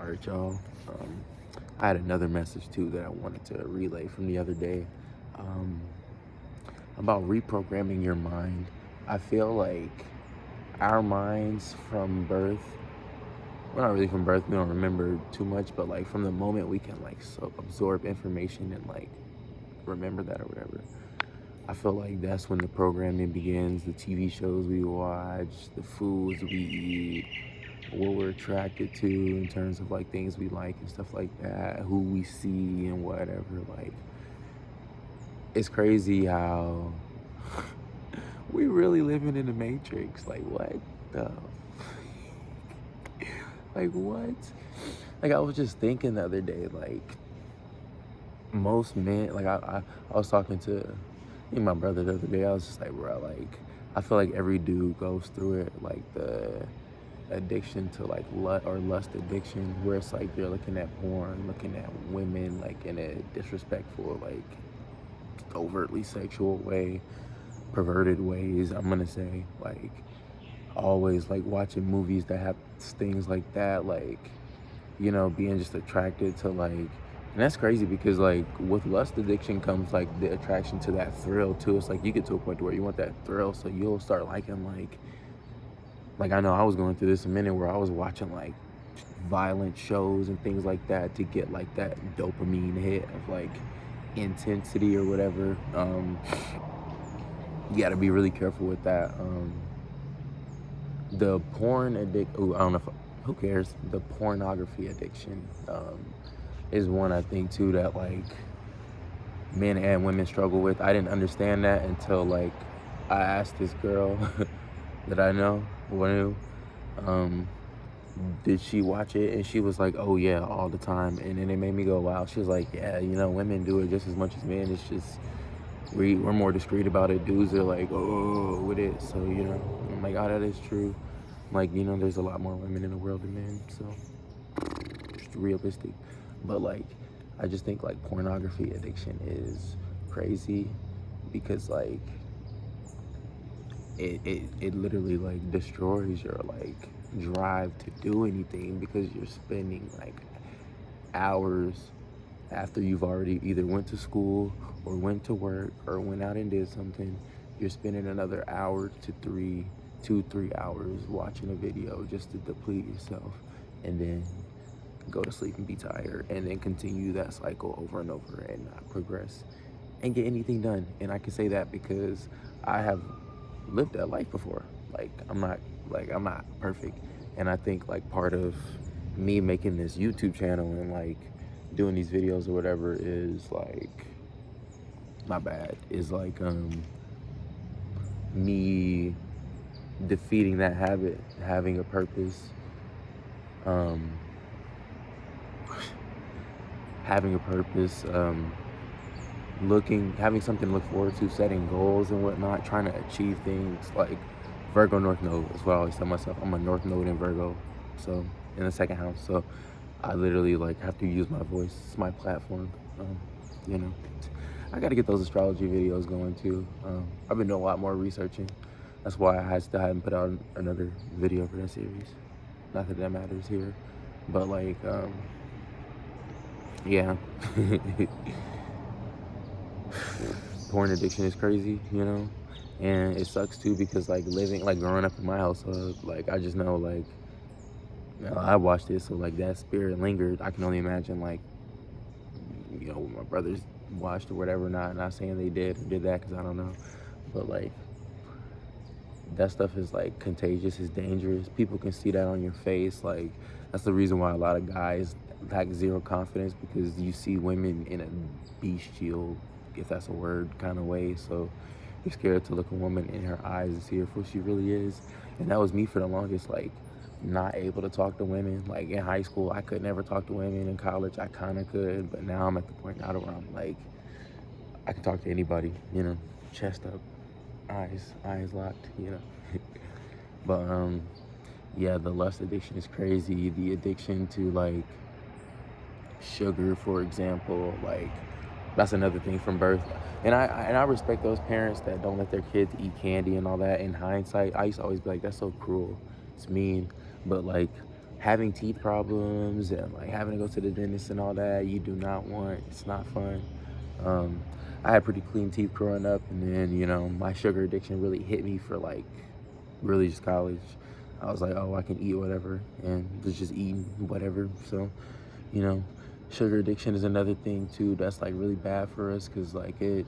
Alright, y'all. I had another message too that I wanted to relay from the other day um, about reprogramming your mind. I feel like our minds from birth, well, not really from birth, we don't remember too much, but like from the moment we can like absorb information and like remember that or whatever. I feel like that's when the programming begins, the TV shows we watch, the foods we eat, what we're attracted to in terms of like things we like and stuff like that, who we see and whatever. Like, it's crazy how we really living in the Matrix. Like, what the? Like, what? Like, I was just thinking the other day, like, most men, like, I was talking to me and my brother the other day. I was just like, bro, like, I feel like every dude goes through it, like the addiction to like lust addiction, where it's like they're looking at porn, looking at women like in a disrespectful, like overtly sexual way, perverted ways, I'm gonna say. Like, always like watching movies that have things like that, like, you know, being just attracted to like, and that's crazy because like with lust addiction comes like the attraction to that thrill too. It's like you get to a point where you want that thrill, so you'll start liking like I know I was going through this a minute where I was watching like violent shows and things like that to get like that dopamine hit of like intensity or whatever. You got to be really careful with that. The porn addict, I don't know if, who cares? The pornography addiction is one I think too that like men and women struggle with. I didn't understand that until like I asked this girl that I know, who I knew, did she watch it? And she was like, oh yeah, all the time. And then it made me go, wow. She was like, yeah, you know, women do it just as much as men. It's just we're more discreet about it. Dudes are like, oh, with it. So, you know, I'm like, oh, that is true. Like, you know, there's a lot more women in the world than men, so it's realistic. But like, I just think like pornography addiction is crazy because like it literally like destroys your like drive to do anything, because you're spending like hours after you've already either went to school or went to work or went out and did something. You're spending another hour to 3 hours watching a video just to deplete yourself, and then go to sleep and be tired, and then continue that cycle over and over and not progress and get anything done. And I can say that because I have lived that life before. Like, I'm not perfect. And I think like part of me making this YouTube channel and like doing these videos or whatever is like, my bad, is like me defeating that habit, having a purpose, um having a purpose, having something to look forward to, setting goals and whatnot, trying to achieve things. Like Virgo North Node is what I always tell myself. I'm a North Node in Virgo, so in the second house. So I literally like have to use my voice. It's my platform. You know, I got to get those astrology videos going too. I've been doing a lot more researching. That's why I still haven't put out another video for that series. Not that that matters here, but like, yeah. Porn addiction is crazy, you know, and it sucks too because like growing up in my household, like I just know like, you know, I watched it, so like that spirit lingered. I can only imagine like, you know, what my brothers watched or whatever. Not saying they did or did that, because I don't know, but like that stuff is like contagious, it's dangerous. People can see that on your face. Like, that's the reason why a lot of guys lack zero confidence, because you see women in a bestial, if that's a word, kind of way. So you're scared to look a woman in her eyes and see her for who she really is. And that was me for the longest, like not able to talk to women. Like in high school, I could never talk to women. In college, I kind of could, but now I'm at the point now where I'm like, I can talk to anybody, you know, chest up, eyes locked, you know. But yeah, the lust addiction is crazy. The addiction to like sugar, for example, like that's another thing from birth. And I respect those parents that don't let their kids eat candy and all that. In hindsight, I used to always be like, that's so cruel, it's mean. But like, having teeth problems and like having to go to the dentist and all that, you do not want. It's not fun. Um, I had pretty clean teeth growing up, and then my sugar addiction really hit me for like really just college. I was like, oh, I can eat whatever, and was just eating whatever. So, you know, sugar addiction is another thing too that's like really bad for us, because like it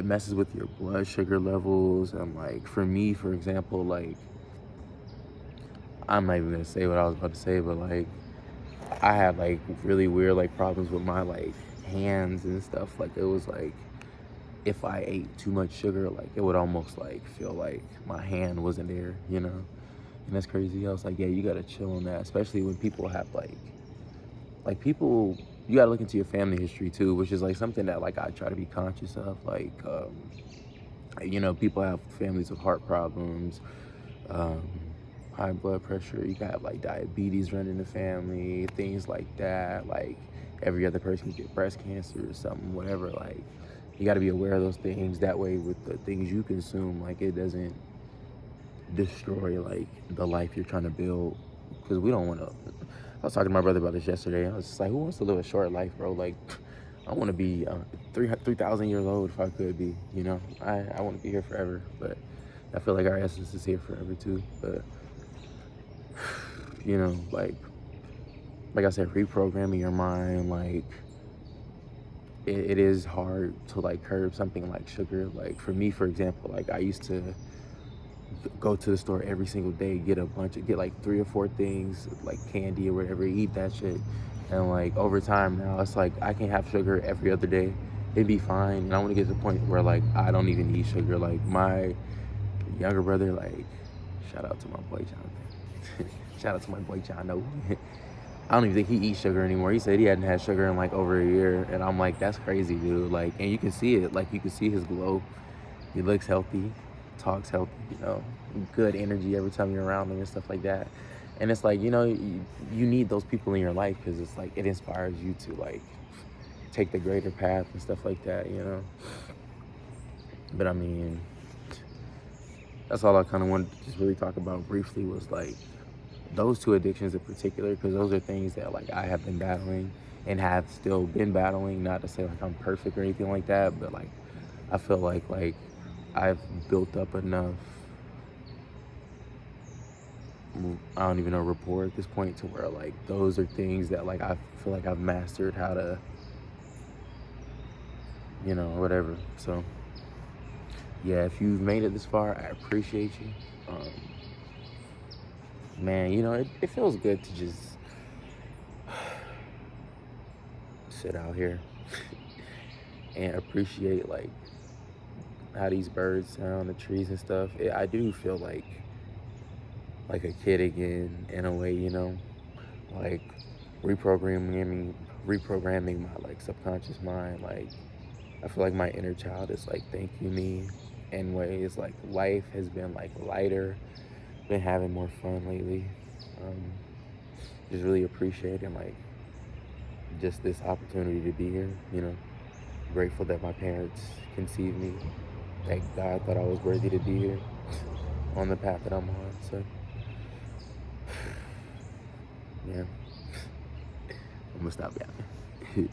messes with your blood sugar levels. And like for me, for example, like I'm not even gonna say what I was about to say, but like I had like really weird like problems with my like hands and stuff. Like it was like if I ate too much sugar, like it would almost like feel like my hand wasn't there, and that's crazy. I was like, yeah, you gotta chill on that, especially when people have like people, you gotta look into your family history too, which is like something that like I try to be conscious of. Like people have families with heart problems, um, high blood pressure. You can have like diabetes running in the family, things like that. Like every other person can get breast cancer or something, whatever. Like you got to be aware of those things. That way, with the things you consume, like it doesn't destroy like the life you're trying to build. Because we don't want to. I was talking to my brother about this yesterday. I was just like, who wants to live a short life, bro? Like, I want to be 3,000 years old if I could be. I want to be here forever, but I feel like our essence is here forever too. But like I said, reprogramming your mind, like it is hard to like curb something like sugar. Like for me, for example, like I used to go to the store every single day, get like 3 or 4 things, like candy or whatever, eat that shit. And like over time now, it's like I can have sugar every other day. It'd be fine. And I want to get to the point where like I don't even eat sugar. Like my younger brother, like shout out to my boy John. Shout out to my boy John. No, I don't even think he eats sugar anymore. He said he hadn't had sugar in like over a year. And I'm like, that's crazy, dude. Like, and you can see it. Like you can see his glow. He looks healthy, talks healthy, good energy every time you're around him and stuff like that. And it's like, you need those people in your life, because it's like it inspires you to like take the greater path and stuff like that. But I mean, that's all I kind of wanted to just really talk about briefly, was like those 2 addictions in particular, because those are things that like I have been battling and have still been battling. Not to say like I'm perfect or anything like that, but like I feel like I've built up enough, I don't even know, rapport at this point, to where like those are things that like I feel like I've mastered how to, whatever. So yeah, if you've made it this far, I appreciate you. Man, it feels good to just sit out here and appreciate like how these birds sound, the trees and stuff. I do feel like a kid again in a way, like reprogramming my like subconscious mind. Like I feel like my inner child is like thanking me in ways. Like life has been like lighter, been having more fun lately. Just really appreciating like just this opportunity to be here. Grateful that my parents conceived me, that God thought I was worthy to be here on the path that I'm on. So yeah, I'm gonna stop yapping.